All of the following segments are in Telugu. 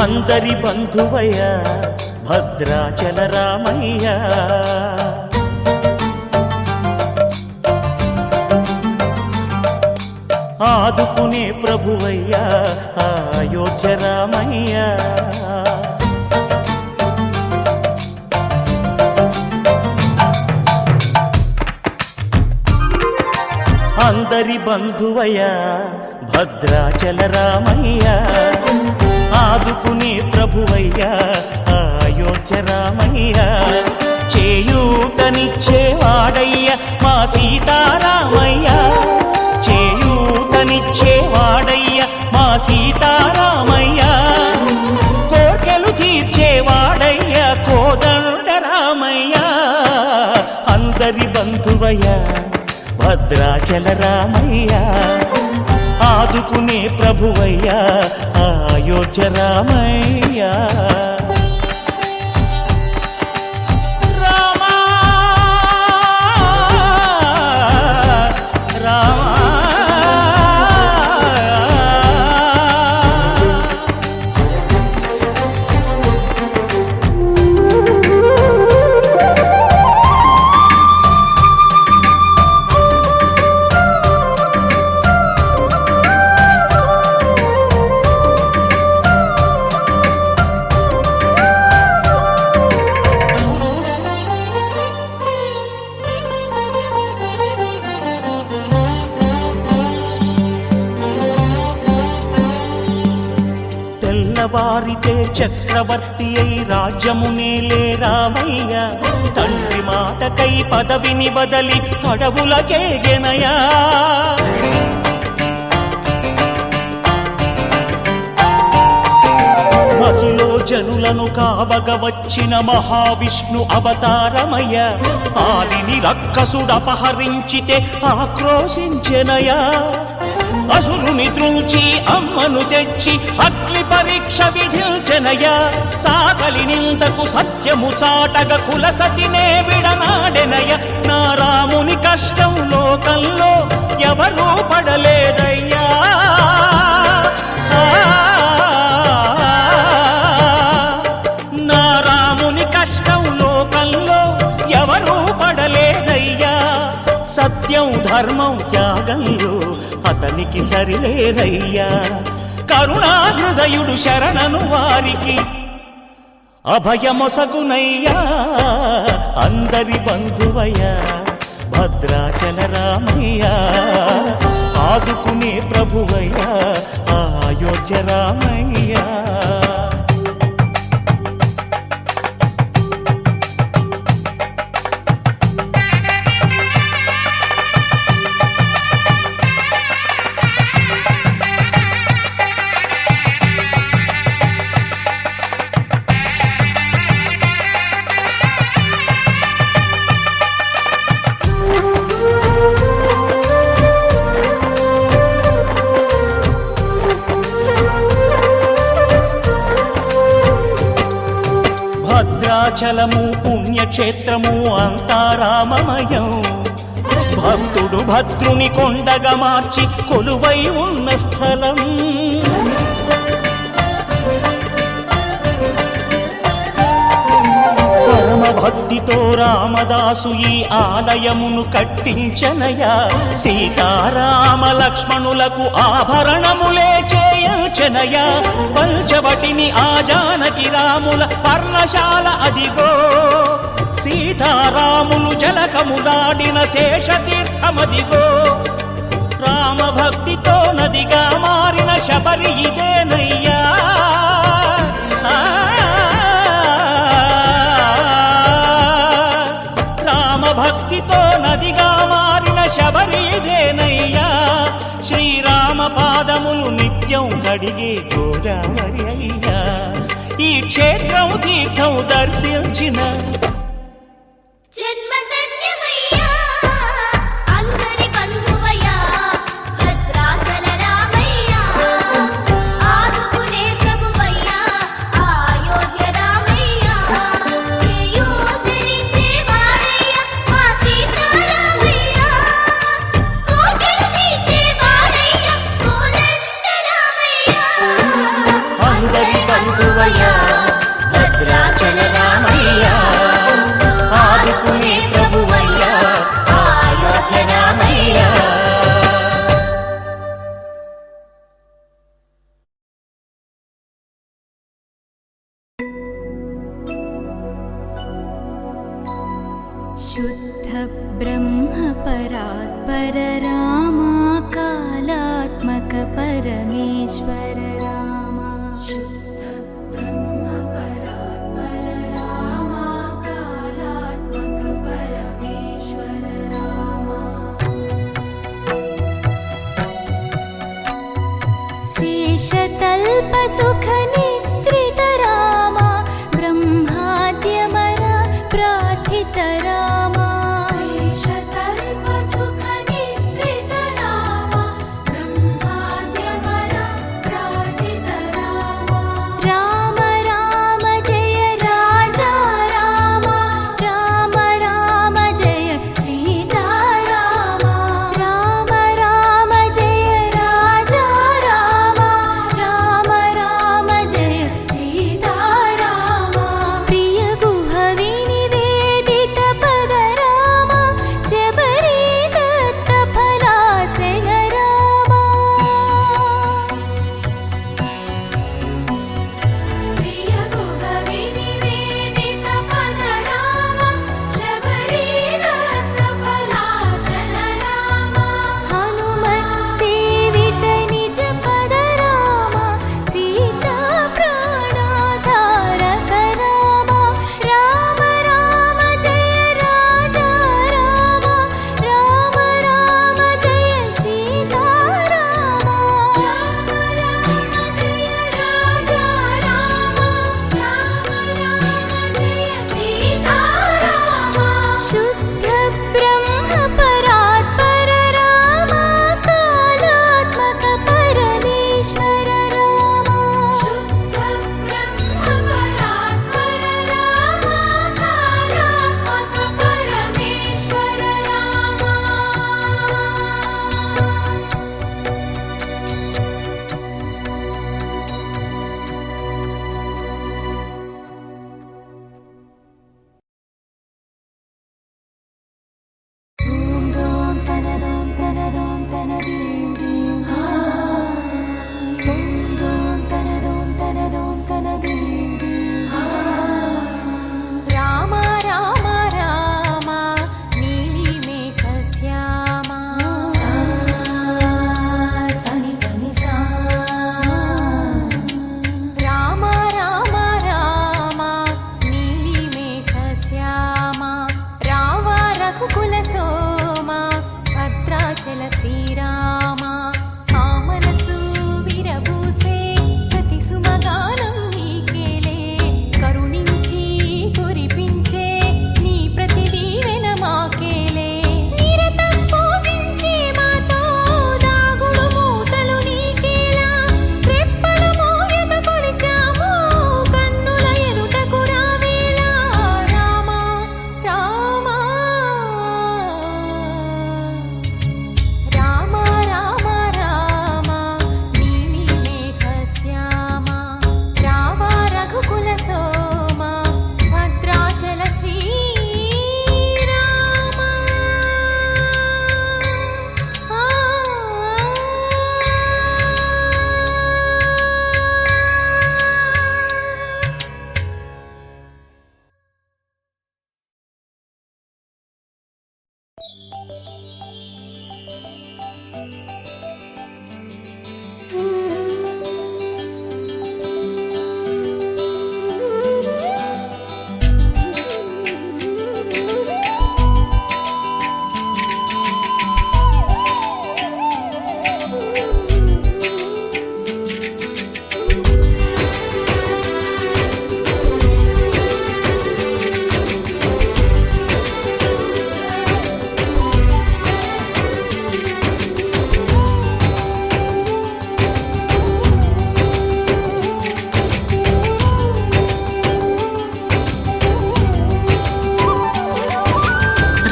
అందరి బంధువయ్య భద్రాచల రామయ్య, ఆదుకునే ప్రభువయ్య అయోధ్య రామయ్య. అందరి బంధువయ్య భద్రాచల రామయ్య, ఆదుకునే ప్రభువయ్య అయోధ్య రామయ్య. చేయూతనిచ్చేవాడయ్య మా సీతారామయ్య, చేయూతనిచ్చేవాడయ్య మా సీతారామయ్య. కోర్కెలు తీర్చేవాడయ్య కోదండ రామయ్య. అందరి బంధువయ్య భద్రాచల రామయ్య, ఆదుకునే ప్రభువయ్య అయోధ్య రామయ్య. తెల్లవారితే చక్రవర్తి అయి రాజ్యమునేలే రామయ్య, తండ్రి మాటకై పదవిని బదలి అడవులకేగెనయా. మహిలో జనులను కావగ వచ్చిన మహావిష్ణు అవతారమయ్య, ఆలిని రక్కసుడపహరించితే ఆక్రోశించెనయా. అసురుని త్రుంచి అమ్మను తెచ్చి అగ్ని పరీక్ష విధించెనయ, సాగలి నిందకు సత్యము చాటగ కులసతినే విడనాడెనయ. నా రాముని కష్టం లోకంలో ఎవరూ పడలేదయ్యా. నా రాముని కష్టం లోకంలో ఎవరూ పడలేదయ్యా. సత్యం ధర్మం త్యాగంలో అతనికి సరిలేరయ్యా. కరుణాహృదయుడు శరణను వారికి అభయమొసగునయ్యా. అందరి బంధువయ్య భద్రాచల రామయ్య, ఆదుకునే ప్రభువయ్య అయోధ్య రామయ్య. భద్రాచలము పుణ్యక్షేత్రము అంతా రామమయం, భక్తుడు భద్రుని కొండగా మార్చి కొలువై ఉన్న స్థలం. పరమ భక్తితో రామదాసు ఈ ఆలయమును కట్టించనయా. సీతారామ లక్ష్మణులకు ఆభరణములే చేయించనయా. పంచవటిని ఆ జానకి రాముల పర్ణశాల అదిగో, సీతారాములు జలకములాడిన శేషతీర్థమదిగో. రామభక్తితో నదిగా మారిన శబరి ఇదేనయ్యా. రామభక్తితో నదిగా మారిన శబరి ఇదేనయ్యా. శ్రీరామ పాదములు నిత్యం కడిగే గోదావరి అయ్యా. ఈ క్షేత్రం తీర్థం దర్శించిన అందరి బంధు पर रामा कालात्मक परमेश्वर रामा शुद्ध ब्रह्म परात्पर रामा कालात्मक परमेश्वर रामा शेषतल्प सुख निद्रित रामा ब्रह्माद्यमर प्रार्थित रामा शेषतल्प सुख निद्रित रामा ब्रह्माद्यमर प्रार्थित रामा राम राम जय राजा रामा राम राम जय सीता रामा राम राम जय राजा रामा राम राम जय सीता रामा प्रिय गुह विनिवेदित पद रामा शबरी दत्त फलासन रामा प्रिय गुह विनिवेदित पद रामा शबरी दत्त फलासन रामा हनुमत् सेवित निज पद रामा सीता प्राणाधारक रामा राम राम जय राजा रामा राम राम जय सीता रामा राम राम जय राजा रामा राम राम जय सीता रामा शुद्ध ब्रह्म परात्पर रामा कालात्मक परमेश्वर रामा शुद्ध ब्रह्म परात्पर रामा कालात्मक परमेश्वर Rama Dum dum tana dim dim Dum dum tana dim dim Rama Rama Rama Nili Megha Syama Sani Pani Sa Rama Rama Rama Nili Megha Syama Rama Raghukula Soma Bhadrachala Srirama ఆ మనసు విరబూసే ప్రతి సుమగానం నీకేలే కరుణించి కురిపించే నీ ప్రతి దీవెన మాకేలే నిరతం పూజించే మాతో దాగుడు మూతలు నీకేలా రెప్పలు మోయక కొలిచాము కన్నుల ఎదుటకు రావేలా రామ రామ రామ రామ రామ నీలి మేఘ శ్యామ రామ రఘుకుల సోమ భద్రాచల శ్రీరామ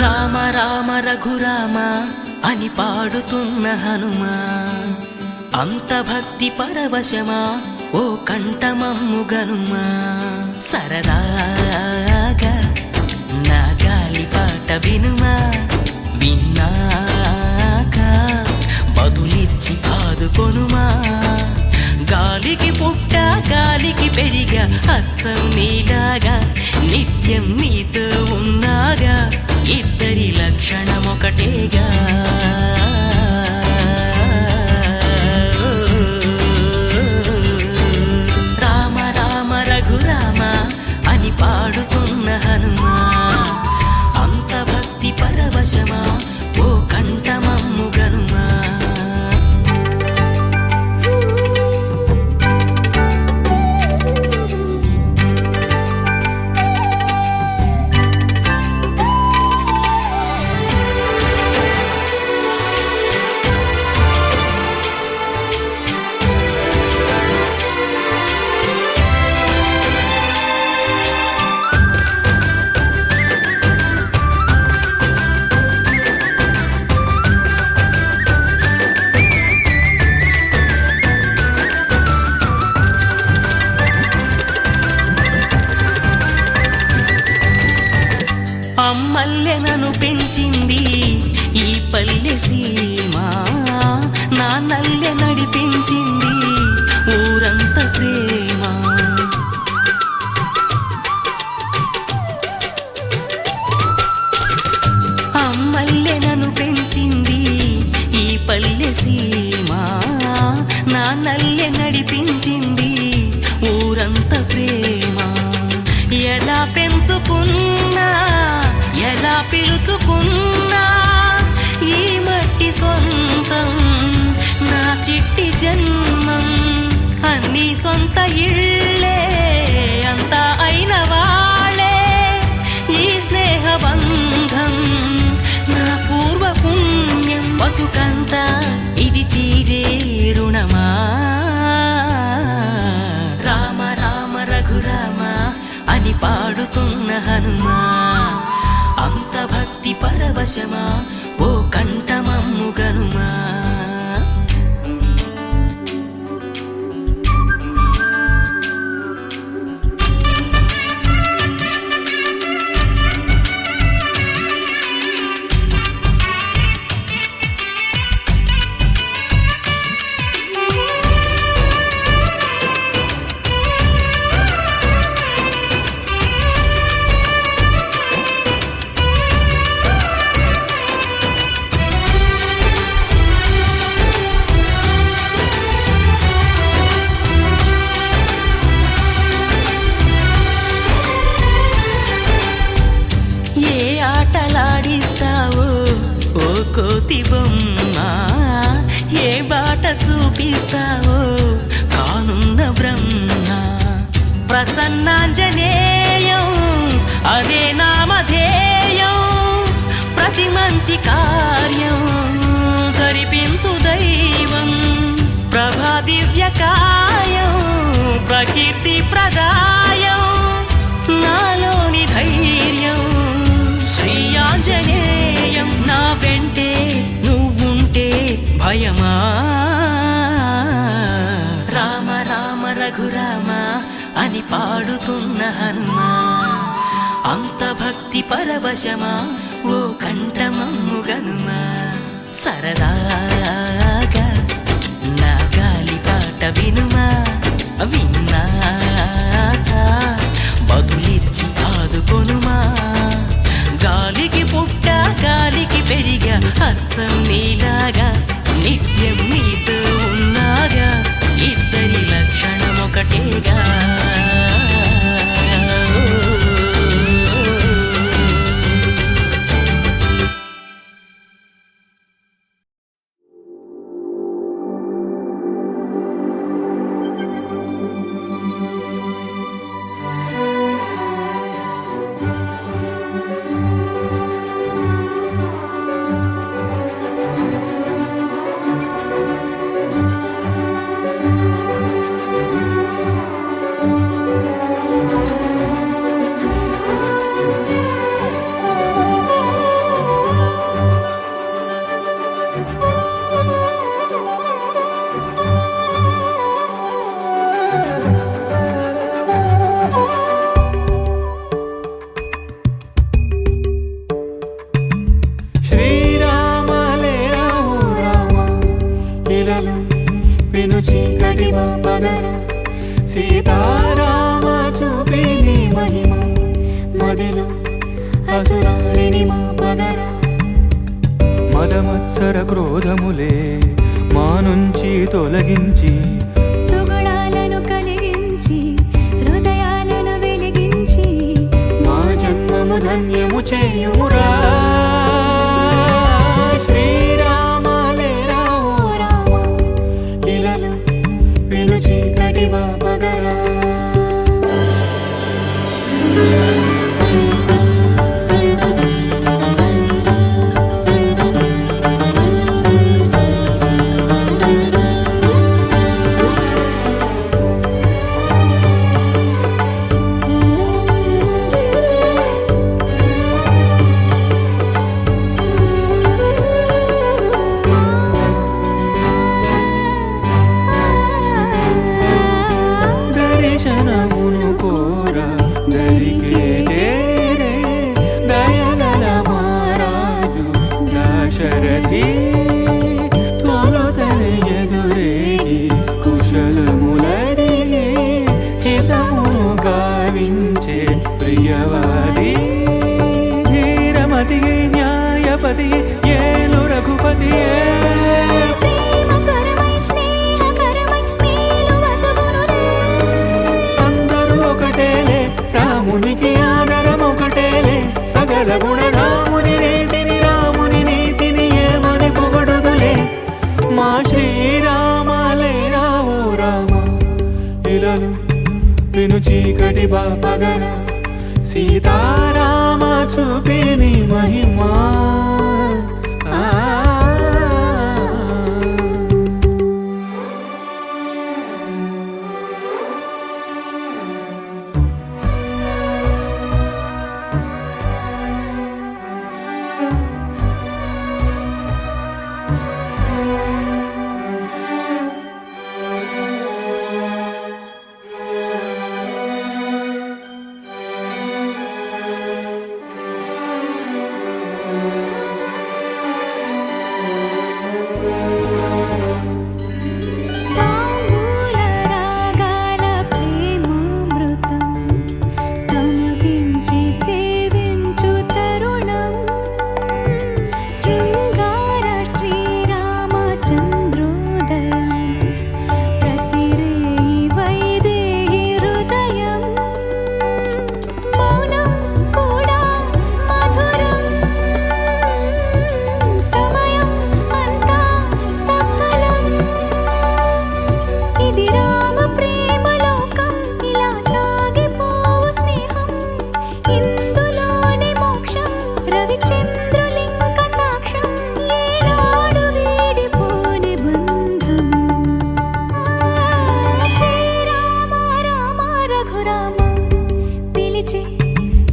రామ రామ రఘురామ అని పాడుతున్న హనుమా అంత భక్తి పరవశమా ఓ కంఠమమ్ము గనుమా సరదాగా నా గాలి పాట వినుమా విన్నాక బదులిచ్చి ఆదుకొనుమా గాలికి పుట్ట గాలికి పెరిగా అచ్చం నీలాగా నిత్యం నీతో ఉన్నాగా ఇద్దరి లక్షణమొకటేగా రామ రామ రఘురామ అని పాడుతున్న హనుమా అంత భక్తి పరవశమా ఓ కంఠమమ్ము గనుమా అమ్మల్లె నన్ను పెంచింది ఈ పల్లె సీమ నాన్నల్లె నడిపించింది ఊరంత ప్రేమ అమ్మల్లె నన్ను పెంచింది ఈ పల్లె సీమ నాన్నల్లె నడిపించింది ఊరంత ప్రేమ ఎలా పెంచుకున్నా ఎలా పిలుచుకున్నా ఈ మట్టి సొంతం నా చిట్టి జన్మం అన్ని సొంత ఇళ్ళే అంతా అయిన వాళ్ళే ఈ స్నేహ బంధం నా పూర్వ పుణ్యం బతుకంతా ఇది తీరే రుణమా రామ రామ రఘురామ అని పాడుతున్న హనుమా అంత భక్తి పరవశమా ఓ కంఠమమ్ము గనుమా ఓ కోతి బొమ్మ ఏ బాట చూపిస్తావో కానున్న బ్రహ్మ ప్రసన్నాంజనేయం అదే నామధేయం ప్రతి మంచి కార్యం జరిపించు దైవం ప్రభా దివ్యకాయం ప్రకీర్తి ప్రదాయం నాలోని ధైర్యం శ్రీ ఆంజనేయం నా వెంటే నువ్వుంటే భయమా రామ రామ రఘురామ అని పాడుతున్న హనుమా అంత భక్తి పరవశమా ఓ కంఠమమ్ము గనుమా సరదాగా నా గాలి పాట వినుమా విన్నాక బదులిచ్చి ఆదుకొనుమా గాలికి పుట్ట గాలికి పెరిగా అచ్చం నీలాగా నిత్యం నీతో ఉన్నాగా ఇద్దరి లక్షణమొకటేగా అసురాలిని మాపగరా. మదమత్సర క్రోధములే మా నుంచి తొలగించి సుగుణాలను కలిగించి హృదయాలను వెలిగించి మా జన్మము ధన్యము చేయుమురా. శ్రీరామ లేరా ఓ రామ, ఇలలో పిలుచి కటివా పగరా. దర్శనమును కోరా దరికే చేరే దయగల మహారాజు దశరథి. తొలుతని ఎదురేగి కుశలములడిగి హితమును గావించే ప్రియవాది. ధీరమతి న్యాయపతి ఏలు రఘుపతి. ప్రేమ స్వరమై స్నేహకరమై మేలు వసగునులే. అందరూ ఒకటేలే రామునికి ఆదరం ఒకటేలే. సకల గుణరాముని రేటిని రాముని నీతిని ఏమని పొగడుదులే. మా శ్రీరామ లేరా ఓ రామ, ఇలలు విను చీకటి బాపగర. సీతారామ చూపిని మహిమా. తాంబూల రాగాల ప్రేమామృతం తమకించి సేవించు తరుణం. శృంగార శ్రీరామచంద్రోదయం ప్రతిరేయి వైదేహి హృదయం. మౌనం కూడా మధురం, సమయం అంతా సఫలం. ఇది రామ ప్రేమ లోకం, ఇలా సాగిపోవు స్నేహం. ఇందులోని మోక్షం రవిచంద్రులింక సాక్ష్యం. ఏనాడు వీడిపోని బంధం. శ్రీరామ రామ రఘురామ పిలిచే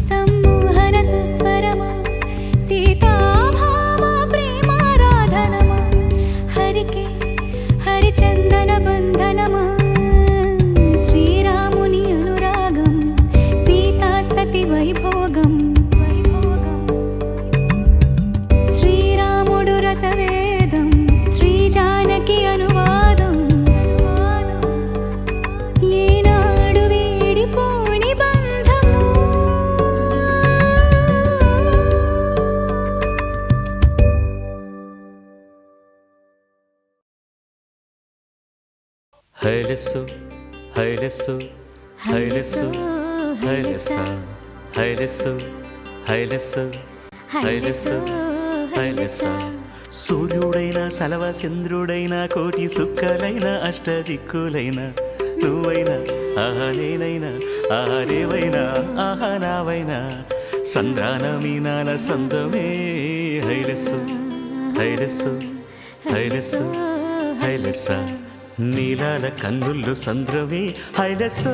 సమ్మోహన సుస్వరమా. సీతాభామ ప్రేమారాధనమా. హరికే హరిచందన బంధనమా. శ్రీరాముని అనురాగం సీతా సతి వైభోగం. శ్రీరాముడు రసవేదం శ్రీ జానకి అనువాదం. ఏనాడు వీడిపోని బంధము. హైలెస్సు హైలెస్సు హైలెస్సు హైలెస్సా. హైలెస్సు హైలెస్సు హైలెస్సు హైలెస్సా. సూర్యుడైన సలవ చంద్రుడైన కోటి సుక్కలైన అష్టదిక్కులైన నువ్వైనా ఆహా నేనైనా ఆహా రేవైనా ఆహా నావైనా సంద్రాన మీనాల సందమే. హైలెస్సు హైలెస్సు హైలెస్సు హైలెస్సా. నీలాల కన్నుళ్ళు సంద్రమే. హైలెస్సు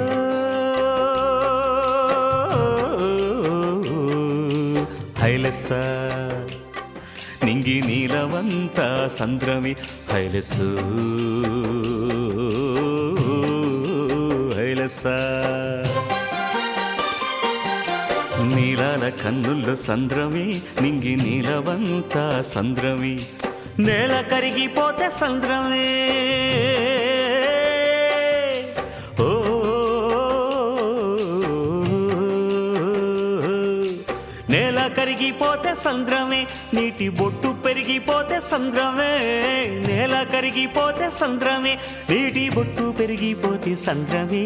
హైలెస్సా. నింగి నీలవంతా సంద్రమే. హైలెస్సు హైలెస్సా. నీలాల కన్నుల్లో సంద్రమే. నింగి నీలవంతా సంద్రమే. నేల కరిగిపోతే సంద్రమే. ఓ నేల కరిగిపోతే సంద్రమే నీటి బొట్టు పెరిగిపోతే సంద్రమే నేల కరిగిపోతే సంద్రమే నీటి బొట్టు పెరిగిపోతే సంద్రమే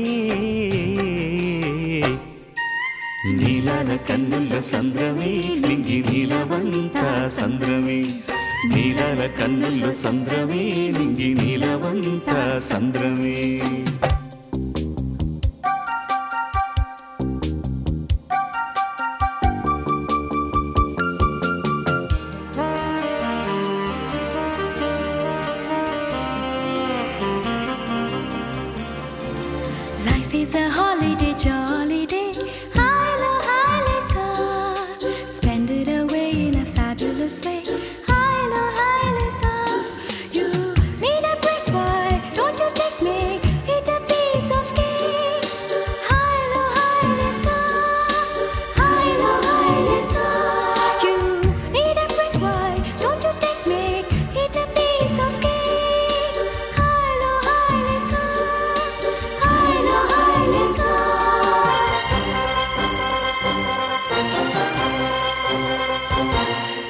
నీలాల కన్నుల సంద్రమే నింగి నీలవంత సంద్రమే నీలాల కన్నుల సంద్రమే నింగి నీలవంత సంద్రమే Life is a holiday, jolly day. Hello, hello, sir. Spend it away in a fabulous way. Hello, hello, sir. You need a brick boy, don't you take me? Eat a piece of cake. Hello, hello, sir. Hello, hello, sir. You need a brick boy, don't you take me? Eat a piece of cake. Hello, hello, sir. Hello, hello, sir.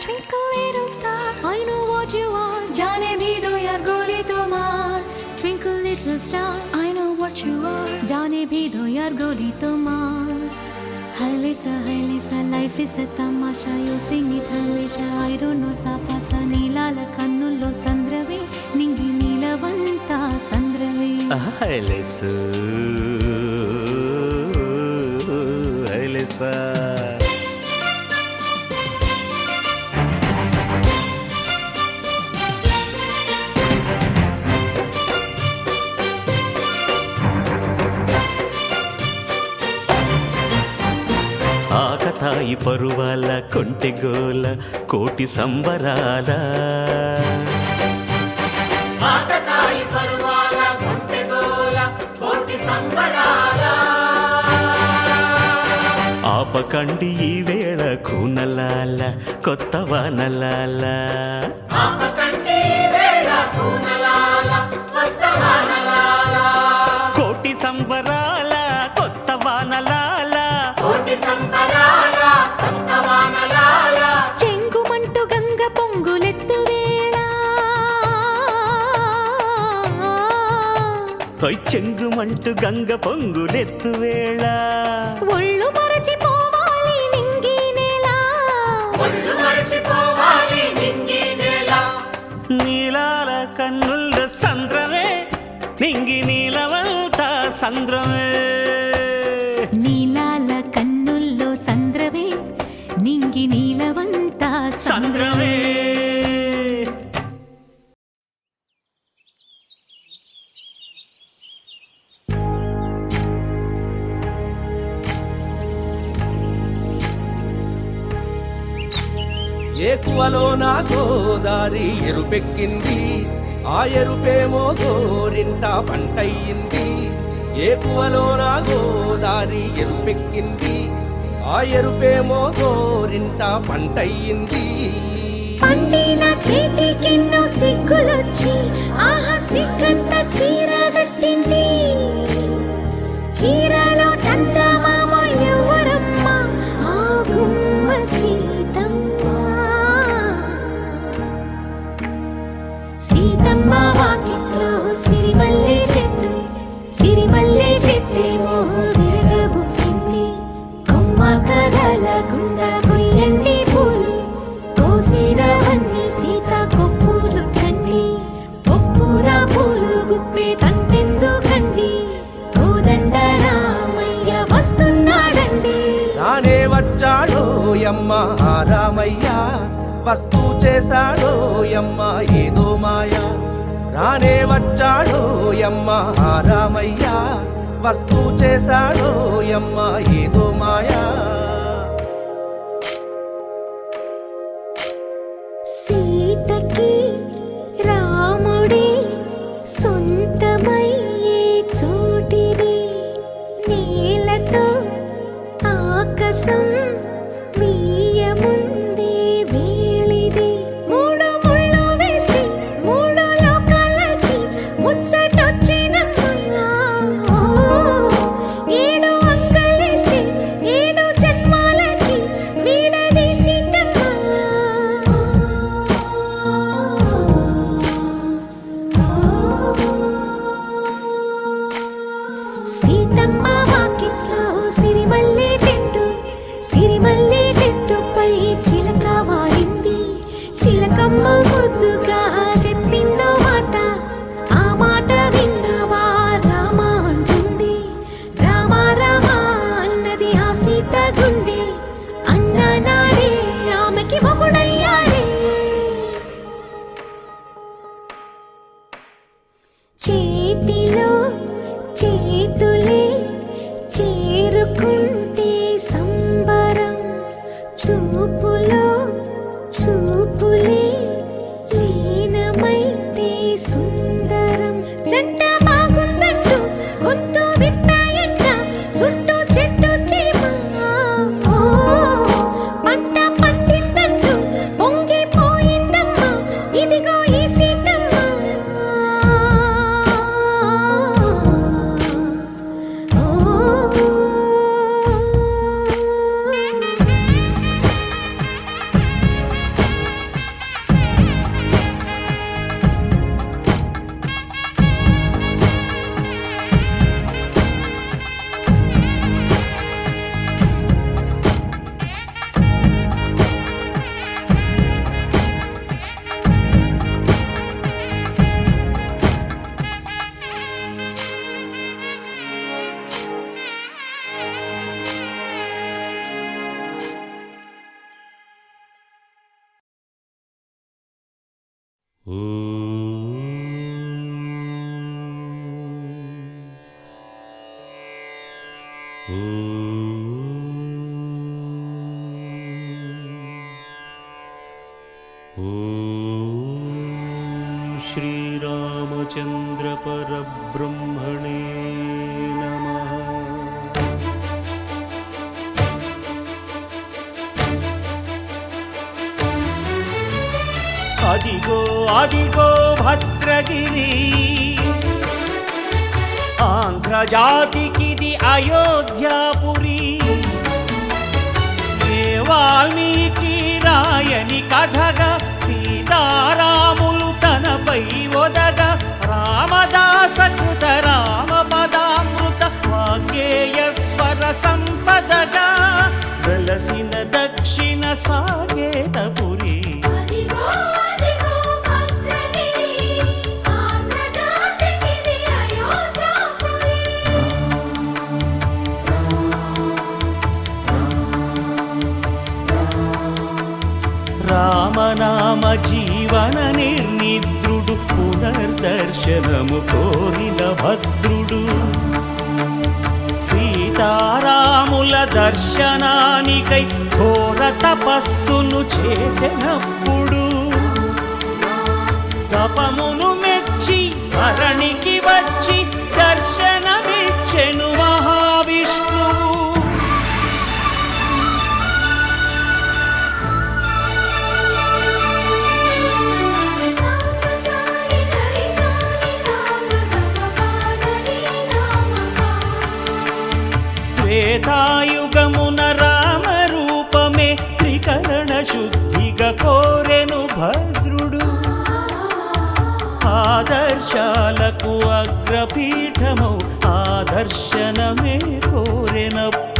Twinkle little star, I know what you are. जाने भी दो यार गोली तुम्हार. Twinkle little star, I know what you are. जाने भी दो यार गोली तुम्हार. Halisa, life is a tamasha. You sing it halisha. I don't know sapasa. నీలాల కన్నుల్లో సంద్రవే నింగి నీలవంత సంద్రవే. హైలెసు హైలెసా ఆకతాయి పరువాల కొంటెగోల కోటి సంబరాల ఆపకండి ఈ వేళ కూనలాల కొత్త వానలాల కోటి సంబరాల కొత్త వానలాల చెంగుమంటూ గంగ పొంగులెత్తు వేళ చెంగుమంటూ గంగ పొంగులెత్తు వేళ ఒళ్ళు మరచిపోవాలి నింగి నేల నీలాల కన్నుల సంద్రమే నింగి నీలవంత సంద్రమే నీలాల కన్నుల్లో సంద్రవే నింగి నీలవంత సంద్రవే. సంద్రమే ఏకువలో నా గోదారి ఎరుపెక్కింది ఆ ఎరుపేమో గోరింట పంటయ్యింది ఏకువలో నా గోదారి ఎరుపెక్కింది ఆ ఎరుపేమో గోరింట పంటయ్యింది పండిన చేతికెన్నో సిగ్గులొచ్చి ఆహా సిగ్గంత చీరగట్టింది చీరలో చందమామ ఎవరమ్మ ఆ గుమ్మ సీతమ్మ సీతమ్మ వాకిట్లో సిరిమల్లె చెట్టేమో విరగబూసింది కొమ్మ కదలకుండా కొయ్యండి పూలు కోసిరవన్నీ సీత కొప్పు చుట్టండి కొప్పున పూలు గుప్పే తంతెందుకండి కోదండ రామయ్య వస్తున్నాడండి రానే వచ్చాడో యమ్మ ఆ రామయ్య వస్తూ చేశాడో యమ్మ ఏదో మాయా రానే వచ్చాడో యమ్మ ఆ రామయ్య వస్తూ చేశాడో యమ్మ ఏదో మాయా సీతకి రాముడే సొంతమయ్యే చోటిది నేలతో ఆకాశం వీయముందే వేళిది మూడు ముళ్ళు వేస్తే మూడు లోకాలకి ముచ్చటొచ్చినమ్మా ఏడు అంగలేస్తే ఏడు చేతిలో చేతులే చేరుకుంటే సంబరం చూపులో చూపులే లీనమైతే సుందరం జంట బాగుందంటూ గొంతు విప్పాయంట చుట్టూ చెట్టు చీమ పంట పండిందంటూ పొంగిపోయిందమ్మా ఇదిగో ఈ సీతమ్మ శ్రీరామచంద్ర పరబ్రహ్మణే నమః. అదిగో అదిగో భద్రగిరి ఆంధ్రజాతికిది అయోధ్యాపురి ఏ వాల్మీకి రాయని కథగా సీతారాములు తనపై ఒదగ రామదాస కృత రామ పదామృత వాగ్గేయ స్వర సంపదగా వెలసిన దక్షిణ సాగేతపురి అదిగో అదిగో భద్రగిరి ఆంధ్రజాతికిది అయోధ్యాపురి రామనామ జీవన నిర్నిద్రుడు పునర్దర్శనము కోరిన భద్రుడు సీతారాముల దర్శనానికై ఘోర తపస్సును చేసినప్పుడు తపమును మెచ్చి ధరణికి వచ్చి దర్శనమిచ్చెను మహావిష్ణువు త్రేతాయుగమున రామరూపమే త్రికరణ శుద్ధిగా కోరెను భద్రుడు ఆదర్శాలకు అగ్రపీఠమౌ ఆదర్శనమే కోరెనప్పుడు